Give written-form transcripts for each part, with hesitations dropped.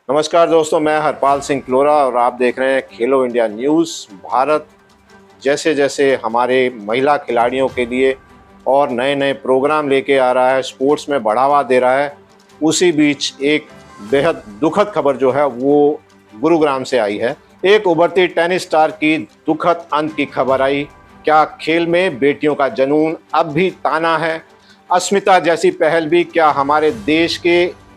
नमस्कार दोस्तों, मैं हरपाल सिंह क्लोरा और आप देख रहे हैं खेलो इंडिया न्यूज़। भारत जैसे जैसे हमारे महिला खिलाड़ियों के लिए और नए नए प्रोग्राम लेके आ रहा है, स्पोर्ट्स में बढ़ावा दे रहा है, उसी बीच एक बेहद दुखद खबर जो है वो गुरुग्राम से आई है। एक उभरती टेनिस स्टार की दुखद अंत की खबर आई। क्या खेल में बेटियों का जुनून अब भी ताना है? अस्मिता जैसी पहल भी क्या हमारे देश के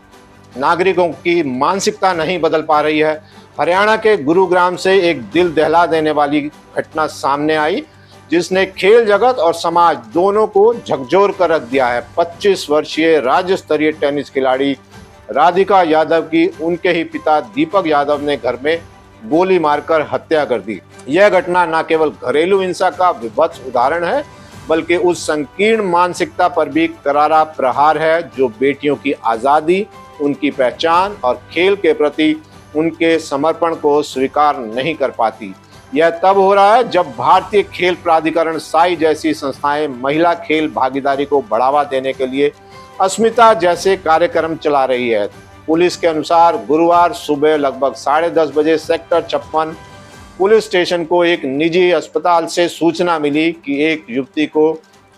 नागरिकों की मानसिकता नहीं बदल पा रही है? हरियाणा के गुरुग्राम से एक दिल दहला देने वाली घटना सामने आई, जिसने खेल जगत और समाज दोनों को झकझोर कर रख दिया है। 25 वर्षीय राज्य स्तरीय टेनिस खिलाड़ी राधिका यादव की उनके ही पिता दीपक यादव ने घर में गोली मारकर हत्या कर दी। यह घटना न केवल घरेलू हिंसा का विभत्स उदाहरण है, बल्कि उस संकीर्ण मानसिकता पर भी करारा प्रहार है जो बेटियों की आज़ादी, उनकी पहचान और खेल के प्रति उनके समर्पण को स्वीकार नहीं कर पाती। यह तब हो रहा है जब भारतीय खेल प्राधिकरण साई जैसी संस्थाएं महिला खेल भागीदारी को बढ़ावा देने के लिए अस्मिता जैसे कार्यक्रम चला रही है। पुलिस के अनुसार गुरुवार सुबह लगभग 10:30 बजे सेक्टर 56 पुलिस स्टेशन को एक निजी अस्पताल से सूचना मिली कि एक युवती को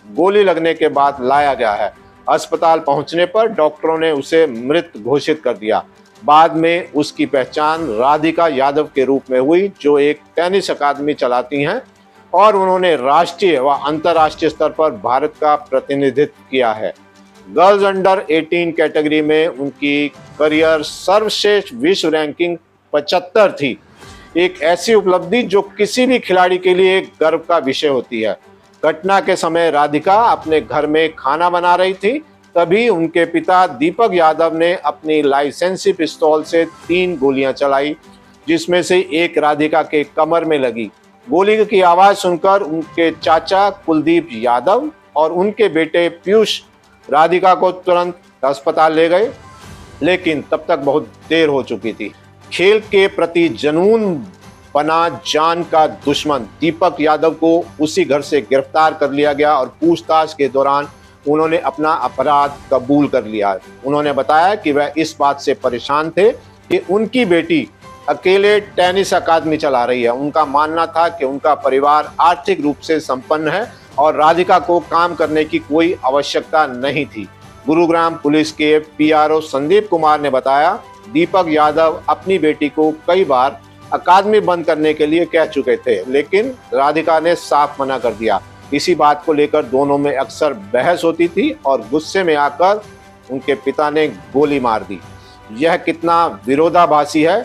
गोली लगने के बाद लाया गया है। अस्पताल पहुंचने पर डॉक्टरों ने उसे मृत घोषित कर दिया। बाद में उसकी पहचान राधिका यादव के रूप में हुई, जो एक टेनिस अकादमी चलाती हैं और उन्होंने राष्ट्रीय व अंतर्राष्ट्रीय स्तर पर भारत का प्रतिनिधित्व किया है। गर्ल्स अंडर 18 कैटेगरी में उनकी करियर सर्वश्रेष्ठ विश्व रैंकिंग 75 थी। एक ऐसी उपलब्धि जो किसी भी खिलाड़ी के लिए एक गर्व का विषय होती है। घटना के समय राधिका अपने घर में खाना बना रही थी, तभी उनके पिता दीपक यादव ने अपनी लाइसेंसी पिस्तौल से 3 गोलियां चलाई, जिसमें से एक राधिका के कमर में लगी। गोली की आवाज सुनकर उनके चाचा कुलदीप यादव और उनके बेटे पीयूष राधिका को तुरंत अस्पताल ले गए, लेकिन तब तक बहुत देर हो चुकी थी। खेल के प्रति जुनून बना जान का दुश्मन दीपक यादव को उसी घर से गिरफ्तार कर लिया गया और पूछताछ के दौरान उन्होंने अपना अपराध कबूल कर लिया। उन्होंने बताया कि वह इस बात से परेशान थे कि उनकी बेटी अकेले टेनिस अकादमी चला रही है। उनका मानना था कि उनका परिवार आर्थिक रूप से संपन्न है और राधिका को काम करने की कोई आवश्यकता नहीं थी। गुरुग्राम पुलिस के पीआरओ संदीप कुमार ने बताया, दीपक यादव अपनी बेटी को कई बार अकादमी बंद करने के लिए कह चुके थे, लेकिन राधिका ने साफ मना कर दिया। इसी बात को लेकर दोनों में अक्सर बहस होती थी और गुस्से में आकर उनके पिता ने गोली मार दी। यह कितना विरोधाभासी है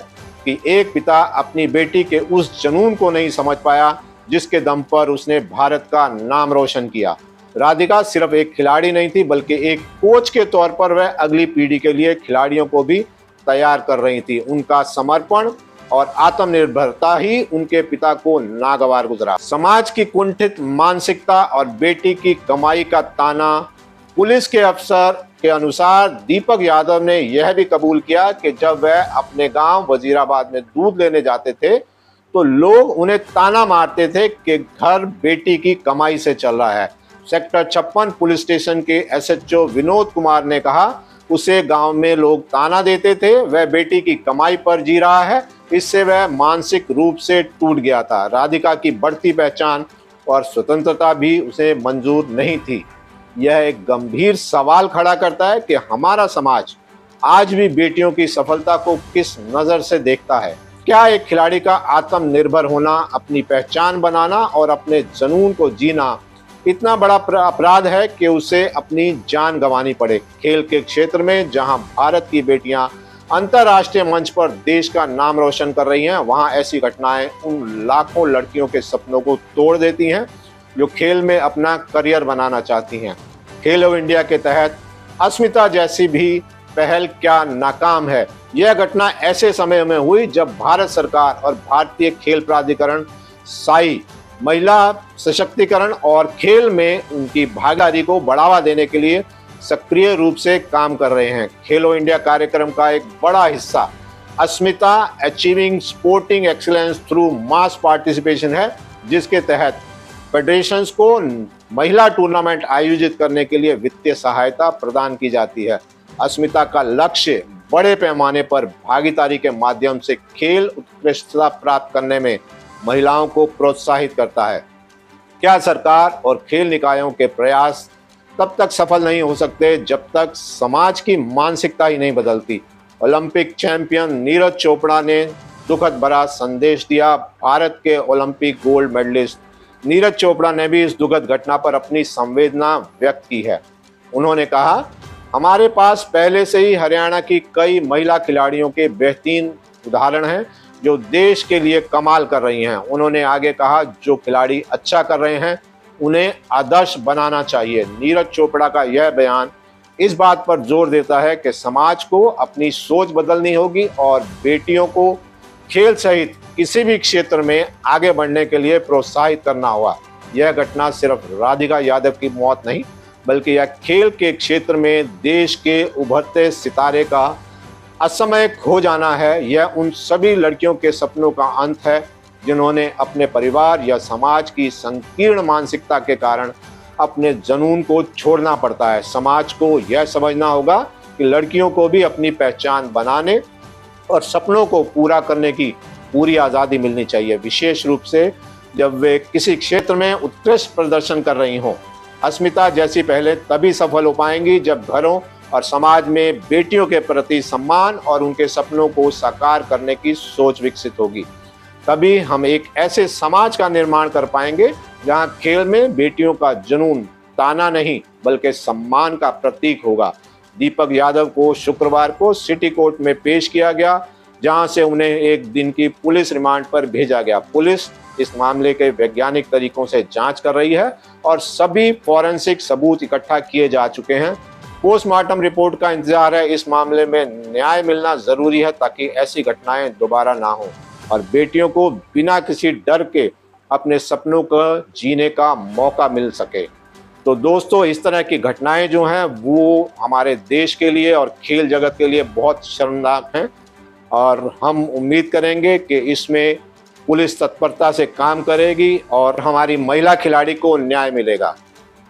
कि एक पिता अपनी बेटी के उस जुनून को नहीं समझ पाया जिसके दम पर उसने भारत का नाम रोशन किया। राधिका सिर्फ एक खिलाड़ी नहीं थी, बल्कि एक कोच के तौर पर वह अगली पीढ़ी के लिए खिलाड़ियों को भी तैयार कर रही थी। उनका समर्पण और आत्मनिर्भरता ही उनके पिता को नागवार गुजरा। समाज की कुंठित मानसिकता और बेटी की कमाई का ताना। पुलिस के अफसर के अनुसार दीपक यादव ने यह भी कबूल किया कि जब वह अपने गांव वजीराबाद में दूध लेने जाते थे तो लोग उन्हें ताना मारते थे कि घर बेटी की कमाई से चल रहा है। सेक्टर 56 पुलिस स्टेशन के एसएचओ विनोद कुमार ने कहा, उसे गांव में लोग ताना देते थे, वह बेटी की कमाई पर जी रहा है। इससे वह मानसिक रूप से टूट गया था। राधिका की बढ़ती पहचान और स्वतंत्रता भी उसे मंजूर नहीं थी। यह एक गंभीर सवाल खड़ा करता है कि हमारा समाज आज भी बेटियों की सफलता को किस नज़र से देखता है। क्या एक खिलाड़ी का आत्मनिर्भर होना, अपनी पहचान बनाना और अपने जुनून को जीना इतना बड़ा अपराध है कि उसे अपनी जान गंवानी पड़े? खेल के क्षेत्र में जहां भारत की बेटियां अंतर्राष्ट्रीय मंच पर देश का नाम रोशन कर रही हैं, वहां ऐसी घटनाएं उन लाखों लड़कियों के सपनों को तोड़ देती हैं जो खेल में अपना करियर बनाना चाहती हैं। खेलो इंडिया के तहत अस्मिता जैसी भी पहल क्या नाकाम है? यह घटना ऐसे समय में हुई जब भारत सरकार और भारतीय खेल प्राधिकरण साई महिला सशक्तिकरण और खेल में उनकी भागीदारी को बढ़ावा देने के लिए सक्रिय रूप से काम कर रहे हैं। खेलो इंडिया कार्यक्रम का एक बड़ा हिस्सा अस्मिता achieving sporting excellence through mass participation है, जिसके तहत फेडरेशंस को महिला टूर्नामेंट आयोजित करने के लिए वित्तीय सहायता प्रदान की जाती है। अस्मिता का लक्ष्य बड़े पैमाने पर भागीदारी के माध्यम से खेल उत्कृष्टता प्राप्त करने में महिलाओं को प्रोत्साहित करता है। क्या सरकार और खेल निकायों के प्रयास तब तक सफल नहीं हो सकते जब तक समाज की मानसिकता ही नहीं बदलती। ओलंपिक चैंपियन नीरज चोपड़ा ने दुखद भरा संदेश दिया। भारत के Olympic gold medallist Neeraj Chopra ने भी इस दुखद घटना पर अपनी संवेदना व्यक्त की है। उन्होंने कहा, हमारे पास पहले से ही हरियाणा की कई महिला खिलाड़ियों के बेहतरीन उदाहरण हैं जो देश के लिए कमाल कर रही हैं। उन्होंने आगे कहा, जो खिलाड़ी अच्छा कर रहे हैं उन्हें आदर्श बनाना चाहिए। नीरज चोपड़ा का यह बयान इस बात पर जोर देता है कि समाज को अपनी सोच बदलनी होगी और बेटियों को खेल सहित किसी भी क्षेत्र में आगे बढ़ने के लिए प्रोत्साहित करना होगा। यह घटना सिर्फ राधिका यादव की मौत नहीं, बल्कि यह खेल के क्षेत्र में देश के उभरते सितारे का असमय खो जाना है। यह उन सभी लड़कियों के सपनों का अंत है जिन्होंने अपने परिवार या समाज की संकीर्ण मानसिकता के कारण अपने जुनून को छोड़ना पड़ता है। समाज को यह समझना होगा कि लड़कियों को भी अपनी पहचान बनाने और सपनों को पूरा करने की पूरी आज़ादी मिलनी चाहिए, विशेष रूप से जब वे किसी क्षेत्र में उत्कृष्ट प्रदर्शन कर रही हों। अस्मिता जैसी पहले तभी सफल हो पाएंगी जब घरों और समाज में बेटियों के प्रति सम्मान और उनके सपनों को साकार करने की सोच विकसित होगी। तभी हम एक ऐसे समाज का निर्माण कर पाएंगे जहां खेल में बेटियों का जुनून ताना नहीं बल्कि सम्मान का प्रतीक होगा। दीपक यादव को शुक्रवार को सिटी कोर्ट में पेश किया गया, जहां से उन्हें एक दिन की पुलिस रिमांड पर भेजा गया। पुलिस इस मामले के वैज्ञानिक तरीकों से जांच कर रही है और सभी फॉरेंसिक सबूत इकट्ठा किए जा चुके हैं। पोस्टमार्टम रिपोर्ट का इंतजार है। इस मामले में न्याय मिलना जरूरी है ताकि ऐसी घटनाएं दोबारा ना हो और बेटियों को बिना किसी डर के अपने सपनों को जीने का मौका मिल सके। तो दोस्तों, इस तरह की घटनाएं जो हैं वो हमारे देश के लिए और खेल जगत के लिए बहुत शर्मनाक हैं और हम उम्मीद करेंगे कि इसमें पुलिस तत्परता से काम करेगी और हमारी महिला खिलाड़ी को न्याय मिलेगा।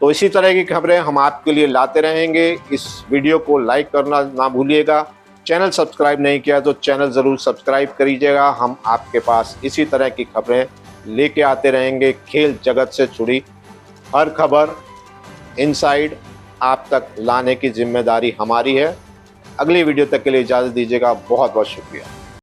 तो इसी तरह की खबरें हम आपके लिए लाते रहेंगे। इस वीडियो को लाइक करना ना भूलिएगा। चैनल सब्सक्राइब नहीं किया तो चैनल ज़रूर सब्सक्राइब करिएगा। हम आपके पास इसी तरह की खबरें लेके आते रहेंगे। खेल जगत से जुड़ी हर खबर इनसाइड आप तक लाने की जिम्मेदारी हमारी है। अगली वीडियो तक के लिए इजाज़त दीजिएगा। बहुत बहुत शुक्रिया।